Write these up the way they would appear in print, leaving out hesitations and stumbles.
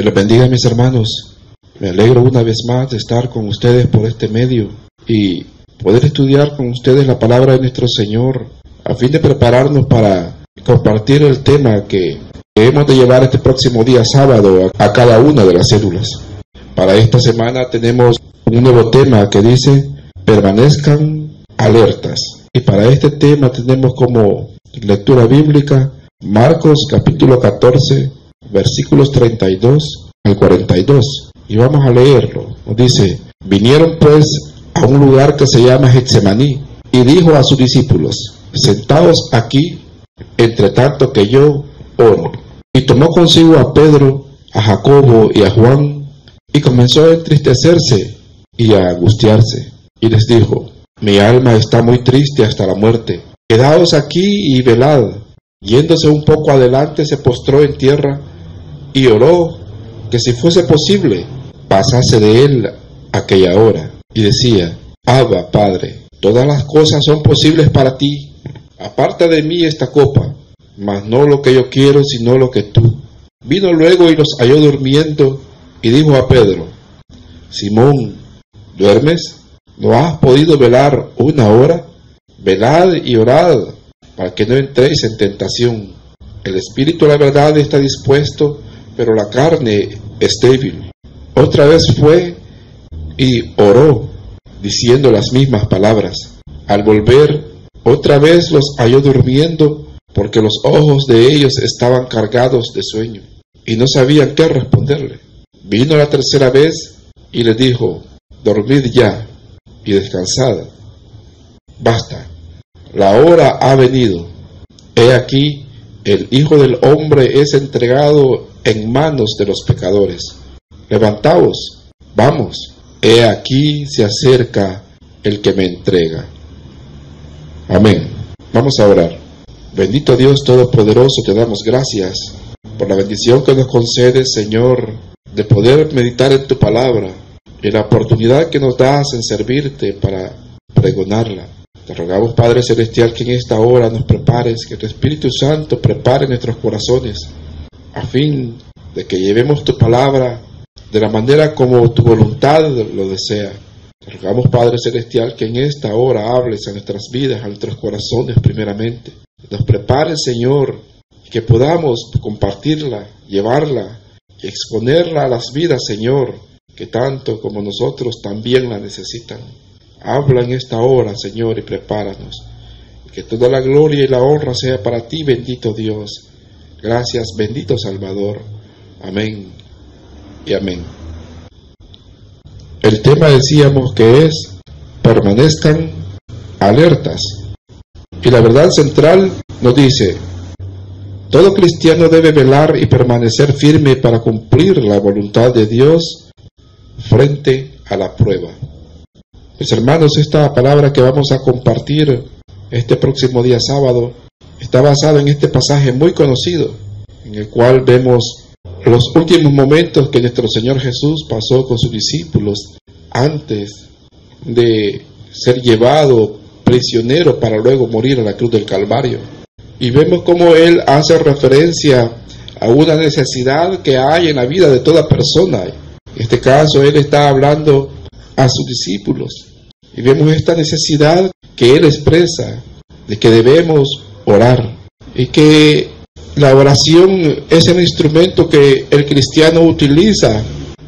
Que los bendiga, mis hermanos. Me alegro una vez más de estar con ustedes por este medio y poder estudiar con ustedes la palabra de nuestro Señor a fin de prepararnos para compartir el tema que hemos de llevar este próximo día sábado a cada una de las células. Para esta semana tenemos un nuevo tema que dice: permanezcan alertas. Y para este tema tenemos como lectura bíblica Marcos capítulo 14, versículos 32 al 42. Y vamos a leerlo. Nos dice: vinieron pues a un lugar que se llama Getsemaní, y dijo a sus discípulos: sentaos aquí, entre tanto que yo oro. Y tomó consigo a Pedro, a Jacobo y a Juan, y comenzó a entristecerse y a angustiarse. Y les dijo: mi alma está muy triste hasta la muerte. Quedaos aquí y velad. Yéndose un poco adelante, se postró en tierra y oró que si fuese posible pasase de él aquella hora. Y decía: Abba, Padre, todas las cosas son posibles para ti. Aparta de mí esta copa, mas no lo que yo quiero, sino lo que tú. Vino luego y los halló durmiendo, y dijo a Pedro: Simón, ¿duermes? ¿No has podido velar una hora? Velad y orad, para que no entréis en tentación. El espíritu, la verdad, está dispuesto, pero la carne es débil. Otra vez fue y oró, diciendo las mismas palabras. Al volver, otra vez los halló durmiendo, porque los ojos de ellos estaban cargados de sueño, y no sabían qué responderle. Vino la tercera vez y les dijo: dormid ya y descansad. Basta, la hora ha venido. He aquí, el Hijo del Hombre es entregado en manos de los pecadores. Levantaos, vamos, he aquí se acerca el que me entrega. Amén. Vamos a orar. Bendito Dios Todopoderoso, te damos gracias por la bendición que nos concedes, Señor, de poder meditar en tu palabra y la oportunidad que nos das en servirte para pregonarla. Te rogamos, Padre Celestial, que en esta hora nos prepares, que tu Espíritu Santo prepare nuestros corazones a fin de que llevemos tu palabra de la manera como tu voluntad lo desea. Te rogamos, Padre Celestial, que en esta hora hables a nuestras vidas, a nuestros corazones primeramente. Nos prepares, Señor, y que podamos compartirla, llevarla y exponerla a las vidas, Señor, que tanto como nosotros también la necesitan. Habla en esta hora, Señor, y prepáranos. Que toda la gloria y la honra sea para ti, bendito Dios. Gracias, bendito Salvador. Amén y amén. El tema decíamos que es: permanezcan alertas. Y la verdad central nos dice: todo cristiano debe velar y permanecer firme para cumplir la voluntad de Dios frente a la prueba. Mis hermanos, esta palabra que vamos a compartir este próximo día sábado está basada en este pasaje muy conocido, en el cual vemos los últimos momentos que nuestro Señor Jesús pasó con sus discípulos antes de ser llevado prisionero para luego morir en la cruz del Calvario. Y vemos cómo Él hace referencia a una necesidad que hay en la vida de toda persona. En este caso, Él está hablando a sus discípulos. Y vemos esta necesidad que Él expresa de que debemos orar. Y que la oración es el instrumento que el cristiano utiliza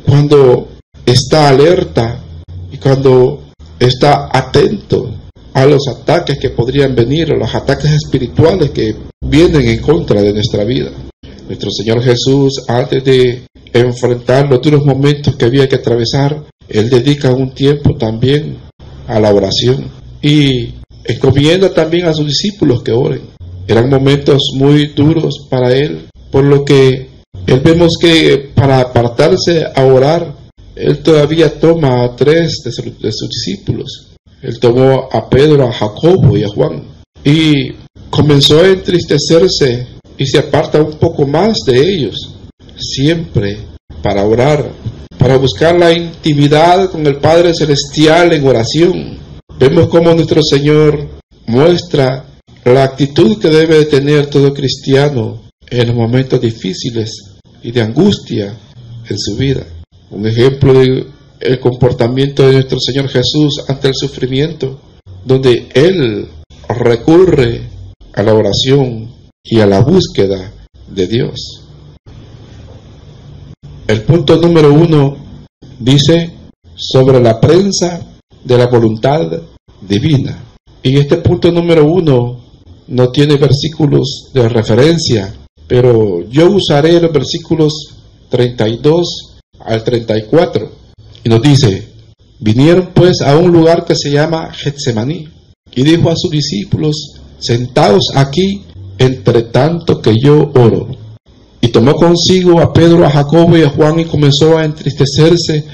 cuando está alerta y cuando está atento a los ataques que podrían venir, a los ataques espirituales que vienen en contra de nuestra vida. Nuestro Señor Jesús, antes de enfrentar los duros momentos que había que atravesar, Él dedica un tiempo también a la oración y encomienda también a sus discípulos que oren. Eran momentos muy duros para Él, por lo que Él vemos que para apartarse a orar, Él todavía toma a 3 de sus discípulos. Él tomó a Pedro, a Jacobo y a Juan y comenzó a entristecerse y se aparta un poco más de ellos, siempre para orar, para buscar la intimidad con el Padre Celestial en oración. Vemos cómo nuestro Señor muestra la actitud que debe de tener todo cristiano en los momentos difíciles y de angustia, en su vida. Un ejemplo de el comportamiento de nuestro Señor Jesús ante el sufrimiento, donde Él recurre a la oración y a la búsqueda de Dios. El punto número 1 dice sobre la prensa de la voluntad divina. Y este punto número 1 no tiene versículos de referencia, pero yo usaré los versículos 32 al 34. Y nos dice: vinieron pues a un lugar que se llama Getsemaní, y dijo a sus discípulos: sentaos aquí, entre tanto que yo oro. Y tomó consigo a Pedro, a Jacobo y a Juan, y comenzó a entristecerse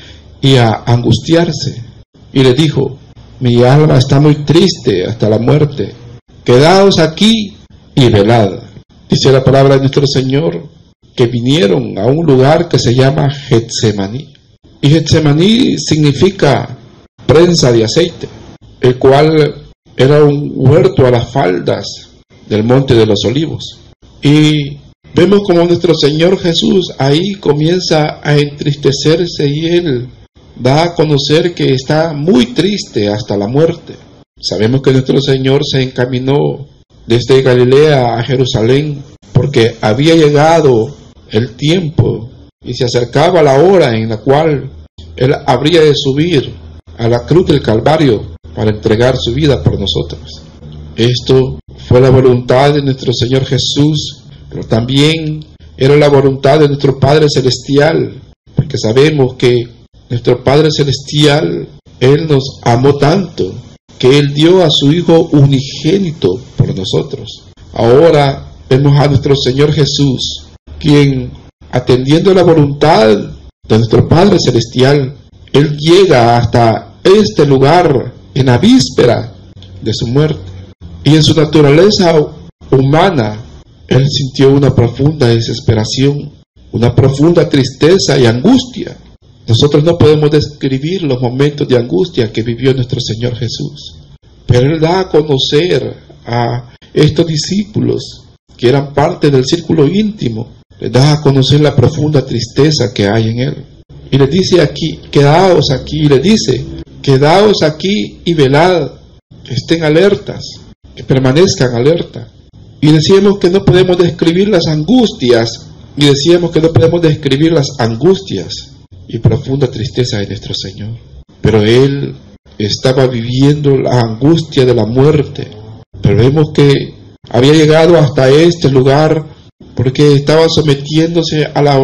y a angustiarse. Y le dijo: mi alma está muy triste hasta la muerte. Quedaos aquí y velad. Dice la palabra de nuestro Señor que vinieron a un lugar que se llama Getsemaní. Y Getsemaní significa prensa de aceite, el cual era un huerto a las faldas del Monte de los Olivos. Y vemos como nuestro Señor Jesús ahí comienza a entristecerse, y Él da a conocer que está muy triste hasta la muerte. Sabemos que nuestro Señor se encaminó desde Galilea a Jerusalén porque había llegado el tiempo y se acercaba la hora en la cual Él habría de subir a la cruz del Calvario para entregar su vida por nosotros. Esto fue la voluntad de nuestro Señor Jesús, pero también era la voluntad de nuestro Padre Celestial, porque sabemos que nuestro Padre Celestial, Él nos amó tanto que Él dio a su Hijo unigénito por nosotros. Ahora vemos a nuestro Señor Jesús, quien, atendiendo la voluntad de nuestro Padre Celestial, Él llega hasta este lugar en la víspera de su muerte. Y en su naturaleza humana, Él sintió una profunda desesperación, una profunda tristeza y angustia. Nosotros no podemos describir los momentos de angustia que vivió nuestro Señor Jesús, pero Él da a conocer a estos discípulos que eran parte del círculo íntimo, les da a conocer la profunda tristeza que hay en Él. Y les dice aquí: quedaos aquí, y les dice: quedaos aquí y velad, estén alertas, que permanezcan alerta. Y decíamos que no podemos describir las angustias, y profunda tristeza de nuestro Señor. Pero Él estaba viviendo la angustia de la muerte. Pero vemos que había llegado hasta este lugar porque estaba sometiéndose a la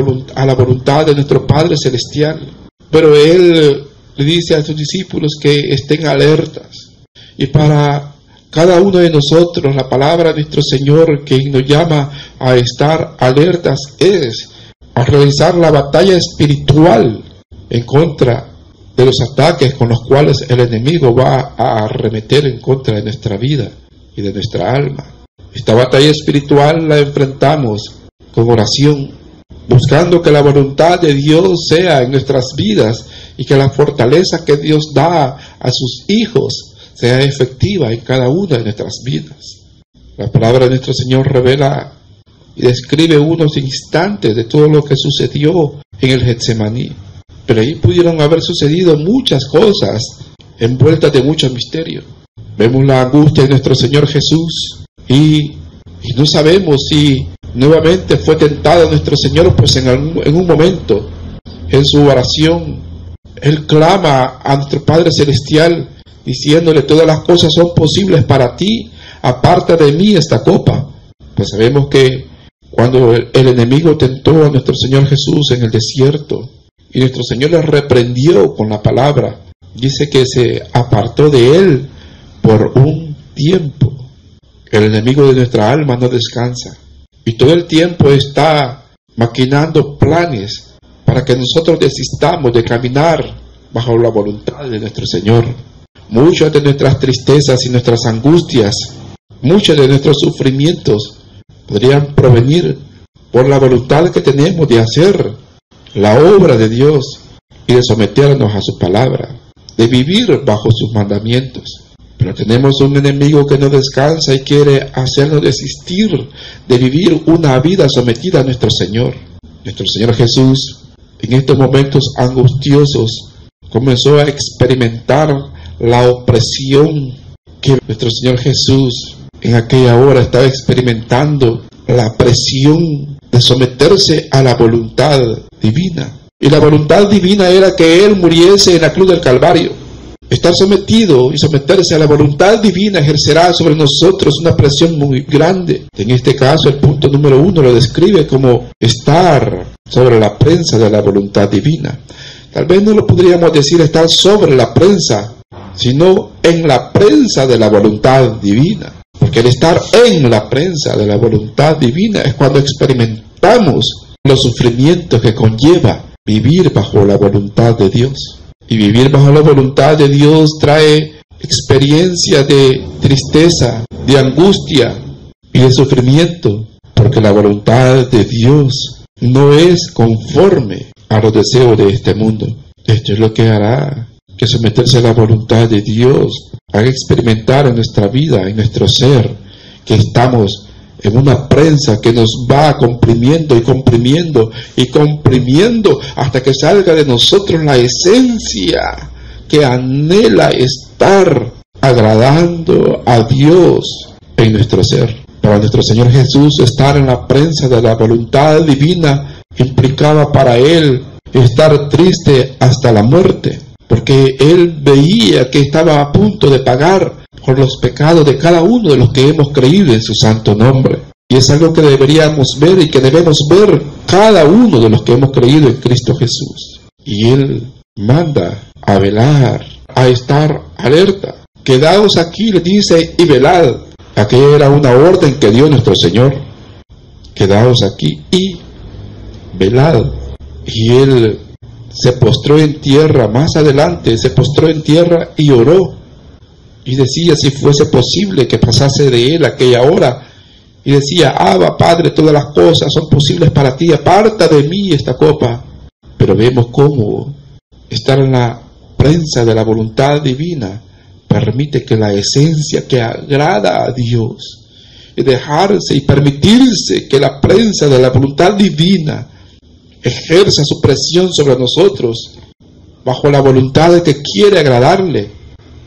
voluntad de nuestro Padre Celestial. Pero Él le dice a sus discípulos que estén alertas. Y para cada uno de nosotros, la palabra de nuestro Señor, que nos llama a estar alertas, es a realizar la batalla espiritual en contra de los ataques con los cuales el enemigo va a arremeter en contra de nuestra vida y de nuestra alma. Esta batalla espiritual la enfrentamos con oración, buscando que la voluntad de Dios sea en nuestras vidas y que la fortaleza que Dios da a sus hijos sea efectiva en cada una de nuestras vidas. La palabra de nuestro Señor revela y describe unos instantes de todo lo que sucedió en el Getsemaní. Pero ahí pudieron haber sucedido muchas cosas envueltas de mucho misterio. Vemos la angustia de nuestro Señor Jesús y no sabemos si nuevamente fue tentado nuestro Señor, pues en un momento, en su oración, Él clama a nuestro Padre Celestial diciéndole: todas las cosas son posibles para ti, aparta de mí esta copa. Pues sabemos que cuando el enemigo tentó a nuestro Señor Jesús en el desierto y nuestro Señor le reprendió con la palabra, dice que se apartó de Él por un tiempo. El enemigo de nuestra alma no descansa y todo el tiempo está maquinando planes para que nosotros desistamos de caminar bajo la voluntad de nuestro Señor. Muchas de nuestras tristezas y nuestras angustias, muchos de nuestros sufrimientos podrían provenir por la voluntad que tenemos de hacer la obra de Dios y de someternos a su palabra, de vivir bajo sus mandamientos. Pero tenemos un enemigo que no descansa y quiere hacernos desistir de vivir una vida sometida a nuestro Señor. Nuestro Señor Jesús en estos momentos angustiosos, comenzó a experimentar la opresión que nuestro Señor Jesús en aquella hora estaba experimentando, la presión de someterse a la voluntad divina. Y la voluntad divina era que Él muriese en la cruz del Calvario. Estar sometido y someterse a la voluntad divina ejercerá sobre nosotros una presión muy grande. En este caso, el punto número 1 lo describe como estar sobre la prensa de la voluntad divina. Tal vez no lo podríamos decir estar sobre la prensa, sino en la prensa de la voluntad divina. Porque el estar en la prensa de la voluntad divina es cuando experimentamos los sufrimientos que conlleva vivir bajo la voluntad de Dios. Y vivir bajo la voluntad de Dios trae experiencia de tristeza, de angustia y de sufrimiento, porque la voluntad de Dios no es conforme a los deseos de este mundo. Esto es lo que hará que someterse a la voluntad de Dios haga experimentar en nuestra vida, en nuestro ser, que estamos en una prensa que nos va comprimiendo y comprimiendo y comprimiendo hasta que salga de nosotros la esencia que anhela estar agradando a Dios en nuestro ser. Para nuestro Señor Jesús, estar en la prensa de la voluntad divina implicaba para Él estar triste hasta la muerte, porque Él veía que estaba a punto de pagar por los pecados de cada uno de los que hemos creído en su santo nombre. Y es algo que deberíamos ver y que debemos ver cada uno de los que hemos creído en Cristo Jesús. Y Él manda a velar, a estar alerta. Quedaos aquí, le dice, y velad. Aquella era una orden que dio nuestro Señor. Quedaos aquí y velad. Y Él se postró en tierra, más adelante se postró en tierra y oró. Y decía si fuese posible que pasase de Él aquella hora. Y decía, Abba, Padre, todas las cosas son posibles para ti, aparta de mí esta copa. Pero vemos cómo estar en la prensa de la voluntad divina permite que la esencia que agrada a Dios y dejarse y permitirse que la prensa de la voluntad divina ejerza su presión sobre nosotros bajo la voluntad de que quiere agradarle,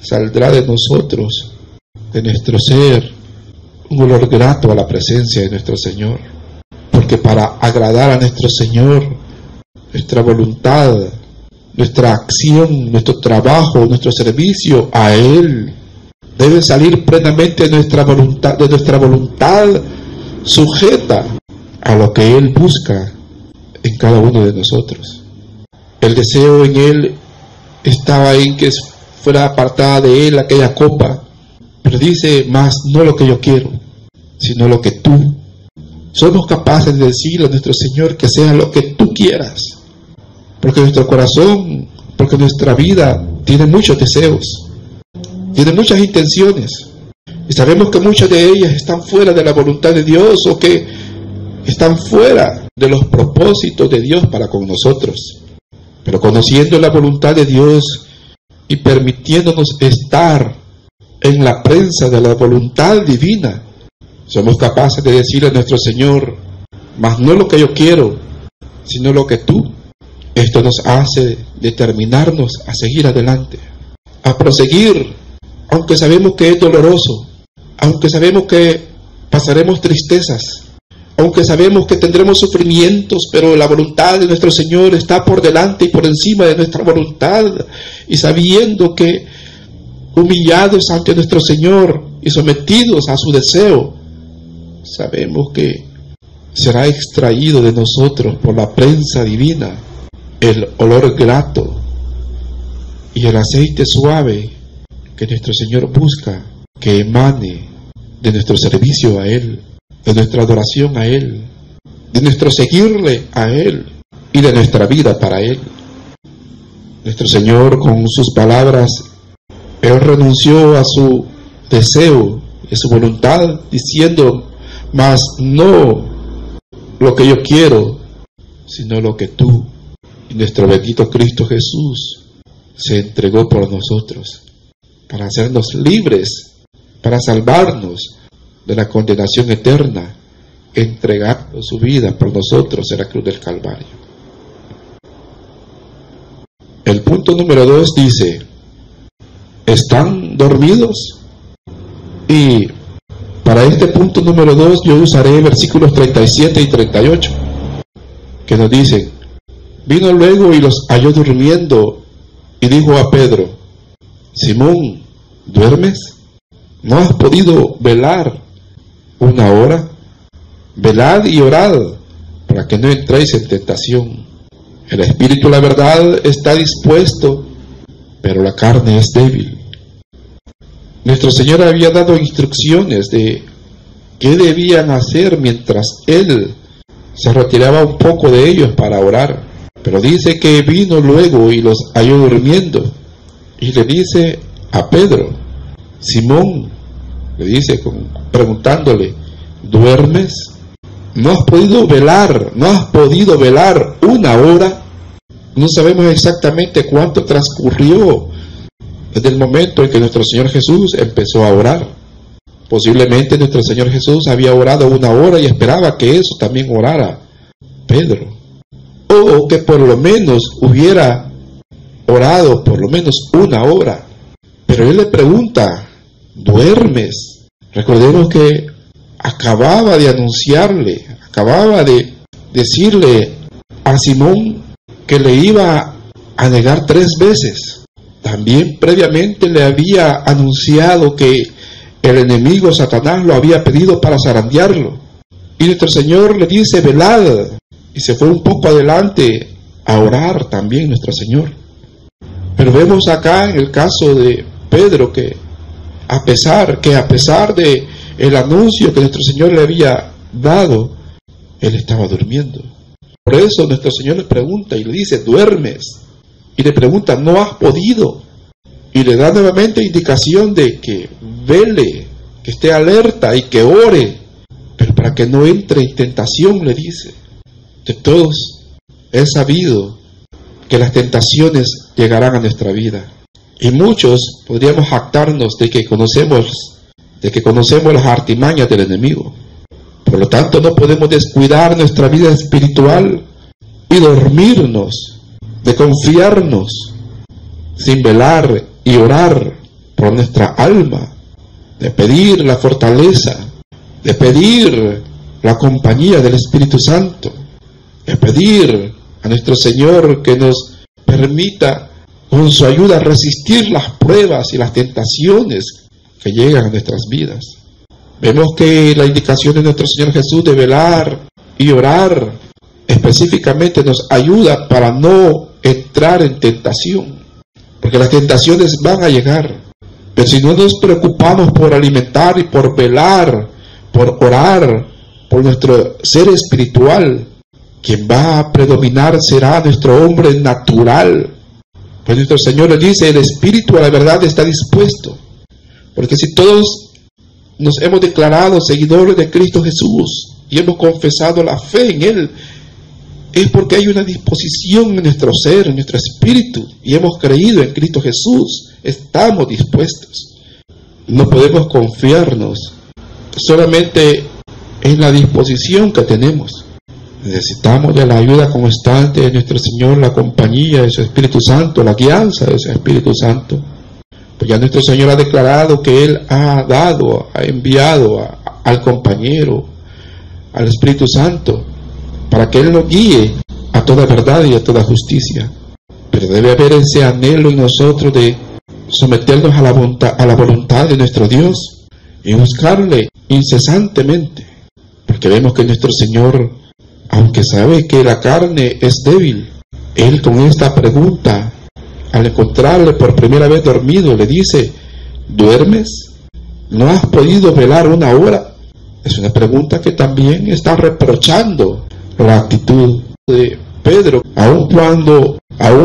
saldrá de nosotros, de nuestro ser, un olor grato a la presencia de nuestro Señor. Porque para agradar a nuestro Señor, nuestra voluntad, nuestra acción, nuestro trabajo, nuestro servicio a Él debe salir plenamente de nuestra voluntad sujeta a lo que Él busca en cada uno de nosotros. El deseo en Él estaba en que fuera apartada de Él aquella copa, pero dice, más no lo que yo quiero, sino lo que tú. Somos capaces de decirle a nuestro Señor que sea lo que tú quieras, porque nuestro corazón, porque nuestra vida tiene muchos deseos, tiene muchas intenciones, y sabemos que muchas de ellas están fuera de la voluntad de Dios o que están fuera de los propósitos de Dios para con nosotros. Pero conociendo la voluntad de Dios y permitiéndonos estar en la prensa de la voluntad divina, somos capaces de decirle a nuestro Señor, mas no lo que yo quiero, sino lo que tú. Esto nos hace determinarnos a seguir adelante, a proseguir, aunque sabemos que es doloroso, aunque sabemos que pasaremos tristezas, aunque sabemos que tendremos sufrimientos, pero la voluntad de nuestro Señor está por delante y por encima de nuestra voluntad, y sabiendo que humillados ante nuestro Señor y sometidos a su deseo, sabemos que será extraído de nosotros por la prensa divina el olor grato y el aceite suave que nuestro Señor busca que emane de nuestro servicio a Él, de nuestra adoración a Él, de nuestro seguirle a Él y de nuestra vida para Él. Nuestro Señor, con sus palabras, Él renunció a su deseo y a su voluntad, diciendo, mas no lo que yo quiero, sino lo que tú. Y nuestro bendito Cristo Jesús se entregó por nosotros, para hacernos libres, para salvarnos de la condenación eterna, entregando su vida por nosotros en la cruz del Calvario. El punto número 2 dice, ¿están dormidos? Y para este punto número 2 yo usaré versículos 37 y 38, que nos dicen, vino luego y los halló durmiendo, y dijo a Pedro, Simón, ¿duermes? ¿No has podido velar una hora? Velad y orad, para que no entréis en tentación. El espíritu, la verdad, está dispuesto, pero la carne es débil. Nuestro Señor había dado instrucciones de qué debían hacer mientras Él se retiraba un poco de ellos para orar. Pero dice que vino luego y los halló durmiendo. Y le dice a Pedro, Simón, le dice preguntándole, ¿duermes? ¿No has podido velar? ¿No has podido velar una hora? No sabemos exactamente cuánto transcurrió desde el momento en que nuestro Señor Jesús empezó a orar. Posiblemente nuestro Señor Jesús había orado una hora y esperaba que eso también orara Pedro. O que por lo menos hubiera orado por lo menos una hora. Pero él le pregunta, ¿duermes? Recordemos que acababa de anunciarle, acababa de decirle a Simón que le iba a negar 3 veces. También previamente le había anunciado que el enemigo Satanás lo había pedido para zarandearlo. Y nuestro Señor le dice, velad. Y se fue un poco adelante a orar también nuestro Señor. Pero vemos acá en el caso de Pedro que a pesar de el anuncio que nuestro Señor le había dado, él estaba durmiendo. Por eso nuestro Señor le pregunta y le dice, ¿duermes? Y le pregunta, ¿no has podido? Y le da nuevamente indicación de que vele, que esté alerta y que ore, pero para que no entre en tentación, le dice. De todos es sabido que las tentaciones llegarán a nuestra vida. Y muchos podríamos jactarnos de que conocemos las artimañas del enemigo. Por lo tanto, no podemos descuidar nuestra vida espiritual y dormirnos, de confiarnos, sin velar y orar por nuestra alma, de pedir la fortaleza, de pedir la compañía del Espíritu Santo, de pedir a nuestro Señor que nos permita con su ayuda resistir las pruebas y las tentaciones que llegan a nuestras vidas. Vemos que la indicación de nuestro Señor Jesús de velar y orar específicamente nos ayuda para no entrar en tentación, porque las tentaciones van a llegar. Pero si no nos preocupamos por alimentar y por velar, por orar, por nuestro ser espiritual, quien va a predominar será nuestro hombre natural. Pues nuestro Señor le dice, el espíritu a la verdad está dispuesto. Porque si todos nos hemos declarado seguidores de Cristo Jesús y hemos confesado la fe en Él, es porque hay una disposición en nuestro ser, en nuestro espíritu, y hemos creído en Cristo Jesús, estamos dispuestos. No podemos confiarnos solamente en la disposición que tenemos. Necesitamos de la ayuda constante de nuestro Señor, la compañía de su Espíritu Santo, la guianza de su Espíritu Santo. Pues ya nuestro Señor ha declarado que Él ha enviado al compañero, al Espíritu Santo, para que Él nos guíe a toda verdad y a toda justicia. Pero debe haber ese anhelo en nosotros de someternos a la voluntad de nuestro Dios y buscarle incesantemente, porque vemos que nuestro Señor, aunque sabe que la carne es débil, Él con esta pregunta, al encontrarle por primera vez dormido, le dice, ¿duermes? ¿No has podido velar una hora? Es una pregunta que también está reprochando la actitud de Pedro, aun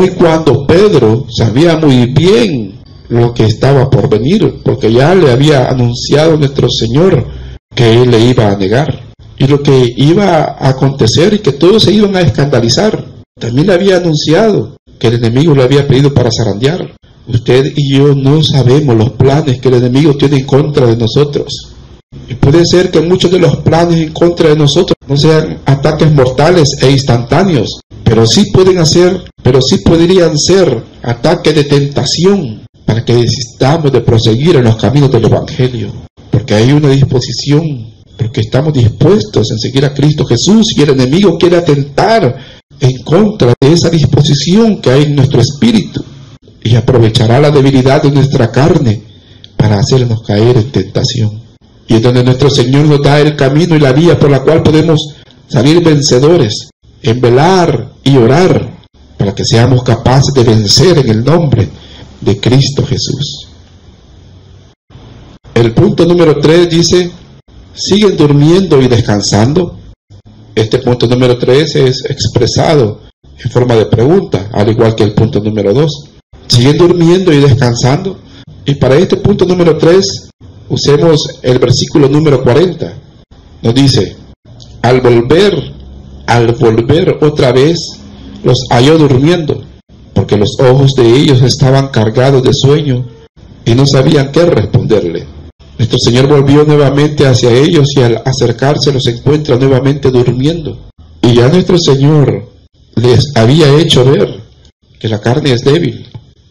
y cuando Pedro sabía muy bien lo que estaba por venir, porque ya le había anunciado nuestro Señor que Él le iba a negar, y lo que iba a acontecer y que todos se iban a escandalizar. También le había anunciado que el enemigo le había pedido para zarandear. Usted y yo no sabemos los planes que el enemigo tiene en contra de nosotros. Y puede ser que muchos de los planes en contra de nosotros no sean ataques mortales e instantáneos, pero sí podrían ser ataques de tentación para que desistamos de proseguir en los caminos del Evangelio, porque hay una disposición, porque estamos dispuestos en seguir a Cristo Jesús, y el enemigo quiere atentar en contra de esa disposición que hay en nuestro espíritu, y aprovechará la debilidad de nuestra carne para hacernos caer en tentación. Y es donde nuestro Señor nos da el camino y la vía por la cual podemos salir vencedores, en velar y orar, para que seamos capaces de vencer en el nombre de Cristo Jesús. El punto número 3 dice: ¿siguen durmiendo y descansando? Este punto número 3 es expresado en forma de pregunta, al igual que el punto número 2. ¿Siguen durmiendo y descansando? Y para este punto número 3, usemos el versículo número 40. Nos dice: al volver otra vez, los halló durmiendo, porque los ojos de ellos estaban cargados de sueño y no sabían qué responderle. Nuestro Señor volvió nuevamente hacia ellos y al acercarse los encuentra nuevamente durmiendo. Y ya nuestro Señor les había hecho ver que la carne es débil.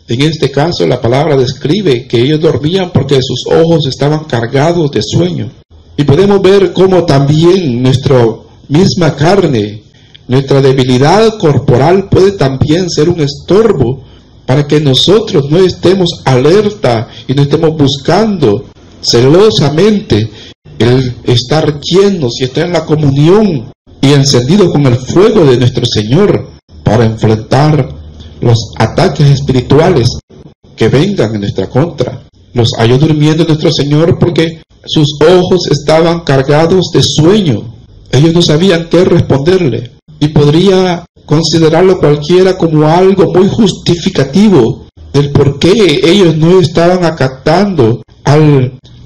En este caso la palabra describe que ellos dormían porque sus ojos estaban cargados de sueño. Y podemos ver cómo también nuestra misma carne, nuestra debilidad corporal puede también ser un estorbo para que nosotros no estemos alerta y no estemos buscando celosamente el estar llenos y estar en la comunión y encendidos con el fuego de nuestro Señor para enfrentar los ataques espirituales que vengan en nuestra contra. Los halló durmiendo nuestro Señor porque sus ojos estaban cargados de sueño. Ellos no sabían qué responderle, y podría considerarlo cualquiera como algo muy justificativo del por qué ellos no estaban acatando a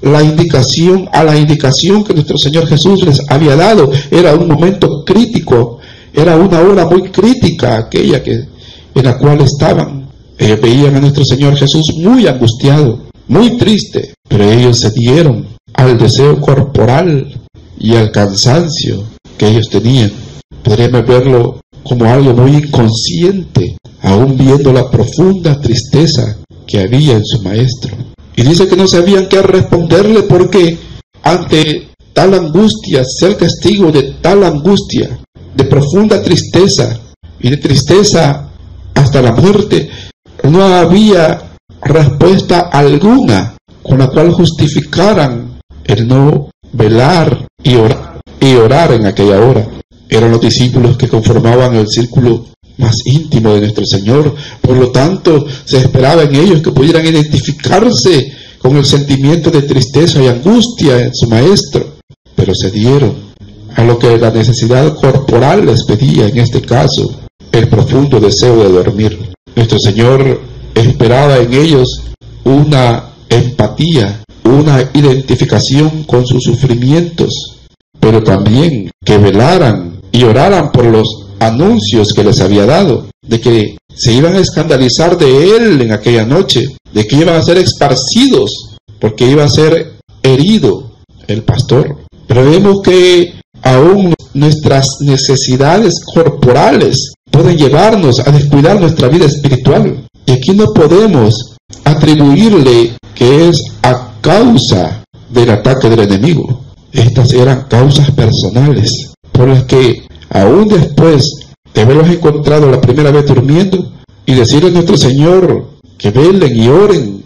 la indicación que nuestro Señor Jesús les había dado. Era un momento crítico, era una hora muy crítica aquella en la cual estaban. Ellos veían a nuestro Señor Jesús muy angustiado, muy triste, pero ellos se dieron al deseo corporal y al cansancio que ellos tenían. Podríamos verlo como algo muy inconsciente, aún viendo la profunda tristeza que había en su maestro. Y dice que no sabían qué responderle porque ante tal angustia, ser testigo de tal angustia, de profunda tristeza y de tristeza hasta la muerte, no había respuesta alguna con la cual justificaran el no velar y orar en aquella hora. Eran los discípulos que conformaban el círculo más íntimo de nuestro Señor. Por lo tanto, se esperaba en ellos que pudieran identificarse con el sentimiento de tristeza y angustia en su maestro, pero se dieron a lo que la necesidad corporal les pedía, en este caso, el profundo deseo de dormir. Nuestro Señor esperaba en ellos una empatía, una identificación con sus sufrimientos, pero también que velaran y oraran por los anuncios que les había dado, de que se iban a escandalizar de Él en aquella noche, de que iban a ser esparcidos, porque iba a ser herido el pastor. Pero vemos que aún nuestras necesidades corporales pueden llevarnos a descuidar nuestra vida espiritual. Y aquí no podemos atribuirle que es a causa del ataque del enemigo. Estas eran causas personales, por las que aún después de haberlos encontrado la primera vez durmiendo, y decirle a nuestro Señor que velen y oren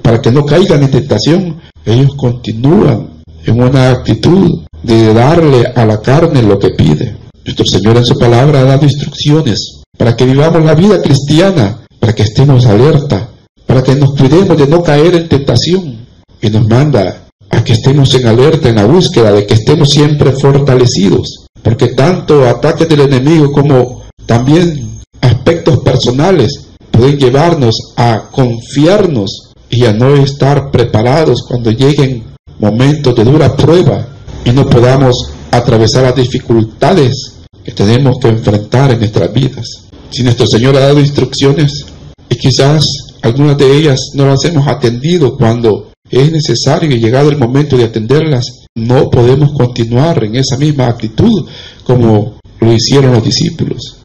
para que no caigan en tentación, ellos continúan en una actitud de darle a la carne lo que pide. Nuestro Señor en su palabra ha dado instrucciones para que vivamos la vida cristiana, para que estemos alerta, para que nos cuidemos de no caer en tentación, y nos manda a que estemos en alerta, en la búsqueda de que estemos siempre fortalecidos, porque tanto ataques del enemigo como también aspectos personales pueden llevarnos a confiarnos y a no estar preparados cuando lleguen momentos de dura prueba y no podamos atravesar las dificultades que tenemos que enfrentar en nuestras vidas. Si nuestro Señor ha dado instrucciones y quizás algunas de ellas no las hemos atendido cuando es necesario que llegado el momento de atenderlas, no podemos continuar en esa misma actitud como lo hicieron los discípulos,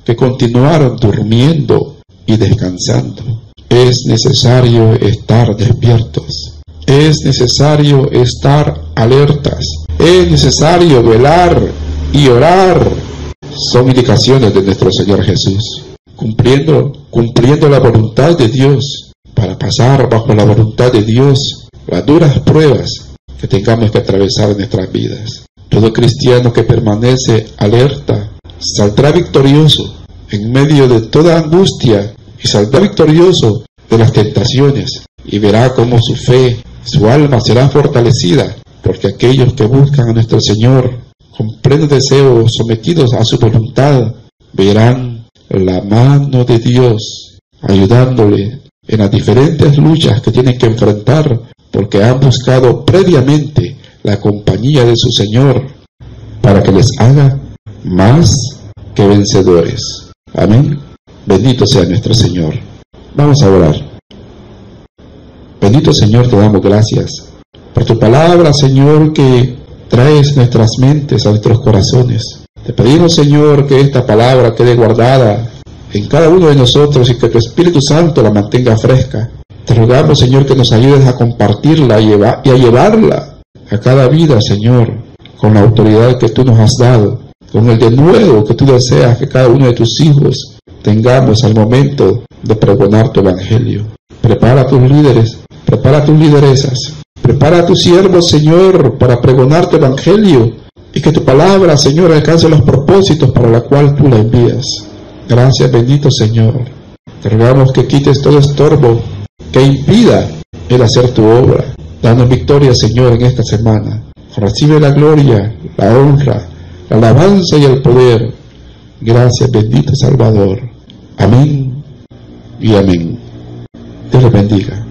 que continuaron durmiendo y descansando. Es necesario estar despiertos, es necesario estar alertas, es necesario velar y orar. Son indicaciones de nuestro Señor Jesús, cumpliendo la voluntad de Dios, para pasar bajo la voluntad de Dios las duras pruebas que tengamos que atravesar en nuestras vidas. Todo cristiano que permanece alerta saldrá victorioso en medio de toda angustia y saldrá victorioso de las tentaciones, y verá cómo su fe, su alma será fortalecida, porque aquellos que buscan a nuestro Señor con pleno deseo, sometidos a su voluntad, verán la mano de Dios ayudándole en las diferentes luchas que tienen que enfrentar, porque han buscado previamente la compañía de su Señor para que les haga más que vencedores. Amén. Bendito sea nuestro Señor. Vamos a orar. Bendito Señor, te damos gracias por tu palabra, Señor, que traes nuestras mentes a nuestros corazones. Te pedimos, Señor, que esta palabra quede guardada en cada uno de nosotros y que tu Espíritu Santo la mantenga fresca. Te rogamos, Señor, que nos ayudes a compartirla y a llevarla a cada vida, Señor, con la autoridad que tú nos has dado, con el denuedo que tú deseas que cada uno de tus hijos tengamos al momento de pregonar tu evangelio. Prepara a tus líderes, prepara a tus lideresas, prepara a tus siervos, Señor, para pregonar tu evangelio y que tu palabra, Señor, alcance los propósitos para los cuales tú la envías. Gracias, bendito Señor. Te rogamos que quites todo estorbo que impida el hacer tu obra. Danos victoria, Señor, en esta semana. Recibe la gloria, la honra, la alabanza y el poder. Gracias, bendito Salvador. Amén y amén. Dios les bendiga.